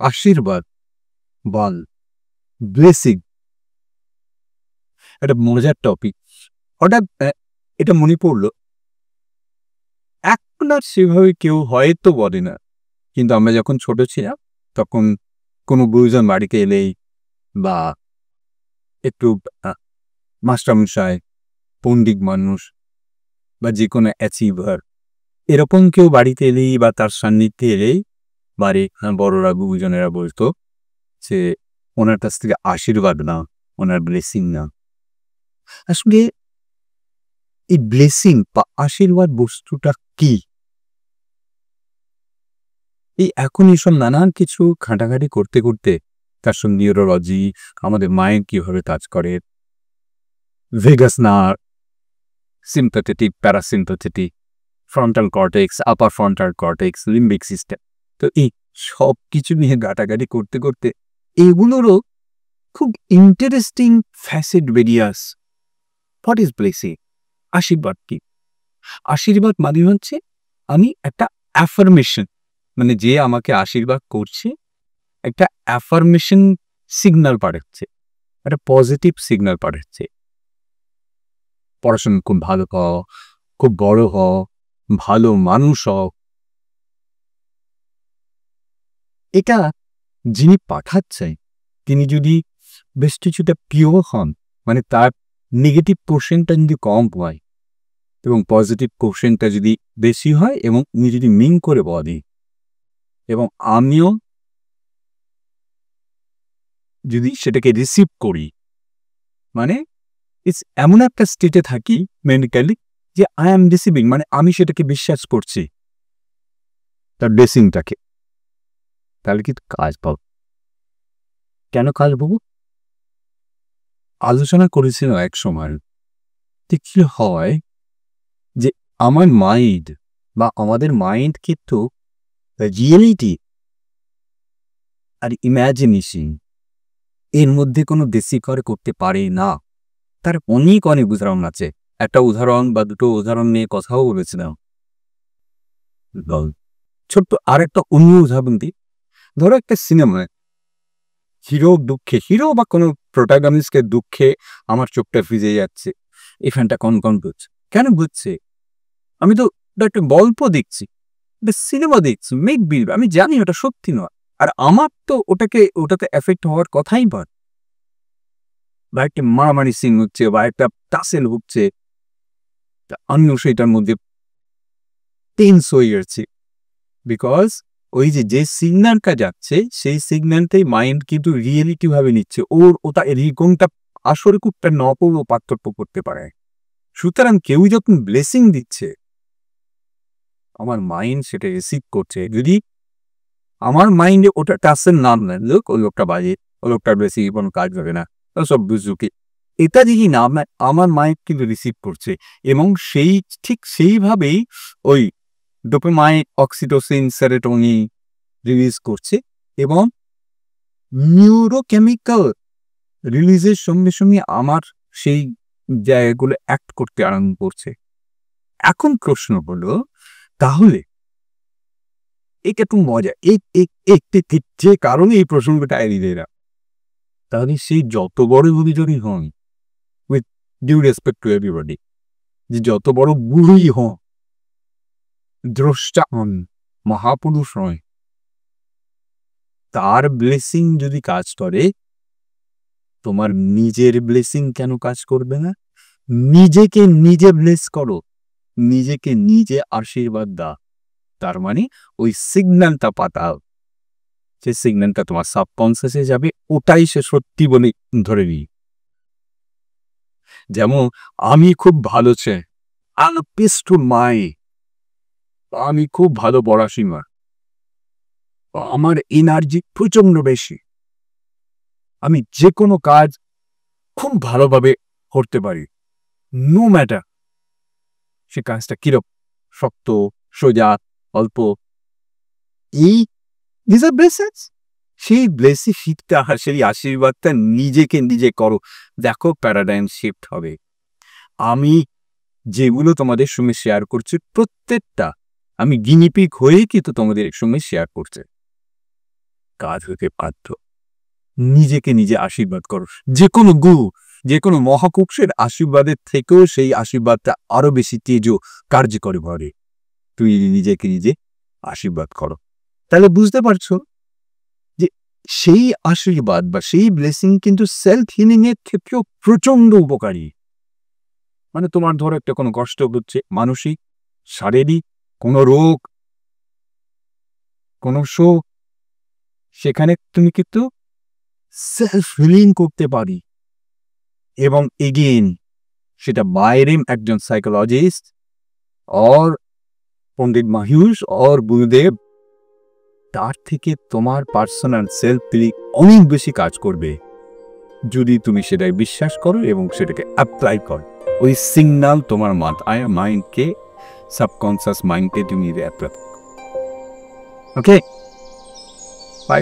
আশীর্বাদ বল, ব্লেসিং, একটা মজার টপিক। হঠাৎ এটা মনে পড়লো, এখন আর সেভাবে কেউ হয়তো বলে না, কিন্তু আমরা যখন ছোট ছিলাম তখন কোনো গুরুজন বাড়িতে এলেই বা একটু মাস্টারমশাই, পণ্ডিত মানুষ বা যে কোনো অ্যাচিভার এরকম কেউ বাড়িতে এলেই বা তার সান্নিধ্যে এলেই বাড়ি বড়রা গুরুজনেরা বলতো যে ওনার কাছ থেকে আশীর্বাদ না, ওনার ব্লেসিং না। আসলে এই ব্লেসিং বা আশীর্বাদ বস্তুটা কি? এই এখন এসব নানান কিছু ঘাঁটাঘাঁটি করতে করতে তার সঙ্গে নিউরোলজি, আমাদের মাইন্ড কিভাবে কাজ করে, vagus nerve, sympathetic, parasympathetic, frontal cortex, upper frontal cortex, limbic system, তো এই সব কিছু নিয়ে ঘাটাঘাটি করতে করতে এগুলোরও খুব ইন্টারেস্টিং ফ্যাসেট বেরিয়ে আস। What is blessing? আশীর্বাদ কি? আশীর্বাদ মানে হচ্ছে আমি একটা অ্যাফার্মেশন, মানে যে আমাকে আশীর্বাদ করছে একটা অ্যাফার্মেশন সিগন্যাল পাঠাচ্ছে, একটা পজিটিভ সিগন্যাল পাঠাচ্ছে। পড়াশোনা খুব ভালো হও, খুব বড় হও, ভালো মানুষ হও। এটা যিনি পাঠাচ্ছে তিনি যদি বেশ কিছুটা পিওর হন, মানে তার নেগেটিভ কোশ্চেনটা যদি কম হয় এবং পজিটিভ কোশ্চেনটা যদি বেশি হয় এবং উনি যদি মিন করে বলে এবং আমিও যদি সেটাকে রিসিভ করি, মানে এমন একটা স্টেটে থাকি মেন্টালি যে আই এম রিসিভিং, মানে আমি সেটাকে বিশ্বাস করছি তার ব্লেসিংটাকে, তাহলে কিন্তু কাজ পাবো। কেন কাজ পাবো? আলোচনা করেছিলাম এক সময় যে কি হয় যে আমার মাইন্ড বা আমাদের মাইন্ড কিন্তু রিয়েলিটি আর ইম্যাজিনেশন এর মধ্যে কোনো বেশিকর করতে পারে না। তার অনেক অনেক উদাহরণ আছে। একটা উদাহরণ বা দুটো উদাহরণ নিয়ে কথাও বলেছিলাম। ছোট্ট আর একটা অন্য উদাহরণ দিই। ধরো একটা সিনেমায় হিরো দুঃখে, হিরো বা কোনো প্রোটাগনিস্টের দুঃখে আমার চোখটা ভিজে যাচ্ছে, এই ফ্যানটা কনকন করছে। কেন বুঝছে? আমি তো একটা গল্প দেখছি, একটা সিনেমা দেখছি, মেক বিলিভ, আমি জানি ওটা সত্যি নয়, আর আমার তো ওটাতে এফেক্ট হওয়ার কথাই নয়। বা একটা মারামারি সিন হচ্ছে বা একটা টাসেল হচ্ছে, আমিও সেটার মধ্যে টেন্স হয়ে যাচ্ছি, বিকজ ওই যে সিগন্যালটা যাচ্ছে সেই সিগন্যালটাই মাইন্ড কিন্তু রিয়েলিটি ভাবে নিচ্ছে, ওটা কোনটা আসলে কোনটা নকল ও পার্থক্য করতে পারে। সুতরাং কেউ যখন ব্লেসিং দিচ্ছে আমার মাইন্ড সেটা রিসিভ করছে। যদি আমার মাইন্ডে ওটা টাসেল নাম নেন, লোক ওই লোকটা বাজে, ওই লোকটার বেশি কোনো কাজ হবে না, সব বুঝুকি, এটা যদি নাম নেয় আমার মাইন্ড কিন্তু রিসিভ করছে এবং ঠিক সেইভাবেই ওই ডোপামাইন, অক্সিটোসিন, সেরোটোনিন রিলিজ করছে এবং নিউরোকেমিক্যাল রিলিজের সঙ্গে সঙ্গে আমার সেই জায়গাগুলো অ্যাক্ট করতে আরম্ভ করছে। এখন প্রশ্ন হলো, তাহলে এটা একটু মজা, যে কারণে এই প্রসঙ্গটা এড়িয়ে না, তাহলে সেই যত বড় অভিযোগই হন, with due respect to everybody, যে যত বড় গুরুই হন, দ্রষ্টা হন, মহাপুরুষ নয়, তার ব্লেসিং যদি কাজ করে, তোমার নিজের ব্লেসিং কেন কাজ করবে না? নিজেকে নিজে ব্লেস করো, নিজেকে নিজে আশীর্বাদ দাও। তার মানে ওই সিগন্যালটা পাঠাও, যে সিগন্যালটা তোমার সাবকনসিয়াসে যাবে, ওটাই সে সত্যি বলে ধরে নিই। যেমন আমি খুব ভালো চাই, আমি খুব ভালো পড়াশোনা, আমার এনার্জি প্রচন্ড বেশি, আমি যে কোনো কাজ খুব ভালোভাবে করতে পারি, নো ম্যাটার সে কাজটা কিরকম, শক্ত, সোজা, অল্প। এই দিস আর ব্লেসিংস। সেই ব্লেসিং শিখতে সেই আশীর্বাদটা নিজেকে নিজে করো, দেখো প্যারাডাইম শিফট হবে। আমি যেগুলো তোমাদের সঙ্গে শেয়ার করছি প্রত্যেকটা আমি গিনিপিগ হয়েই কিন্তু তোমাদের সঙ্গে শেয়ার করছি, কাজ হতে বাধ্য। নিজেকে নিজে আশীর্বাদ করো। যে কোনো গুরু, যে কোনো মহাপুরুষের আশীর্বাদের থেকেও সেই আশীর্বাদটা আরো বেশি তেজ কার্যকরী করে। তুই নিজেকে নিজে আশীর্বাদ করো। তাহলে বুঝতে পারছো যে সেই আশীর্বাদ বা সেই ব্লেসিং কিন্তু সেলফ হিলিং এর ক্ষেত্রেও প্রচন্ড উপকারী। মানে তোমার ধরো একটা কোনো কষ্ট হচ্ছে, মানসিক, শারীরিক, কোনো রোগ, কোনো শোক, সেখানে তুমি কিন্তু সেলফ হিলিং করতে পারি। এবং এগেইন সেটা বাইরে একজন সাইকোলজিস্ট অর পণ্ডিত মাহিউস অর গুরুদেব, তার থেকে তোমার পার্সোনাল সেলফ হিলিং অনেক বেশি কাজ করবে যদি তুমি সেটাই বিশ্বাস করো এবং সেটাকে অ্যাপ্লাই করো। ওই সিগন্যাল তোমার মাইন্ডকে, সাবকনসিয়াস মাইন্ডকে তুমি অ্যাপ্লাই। Okay, by.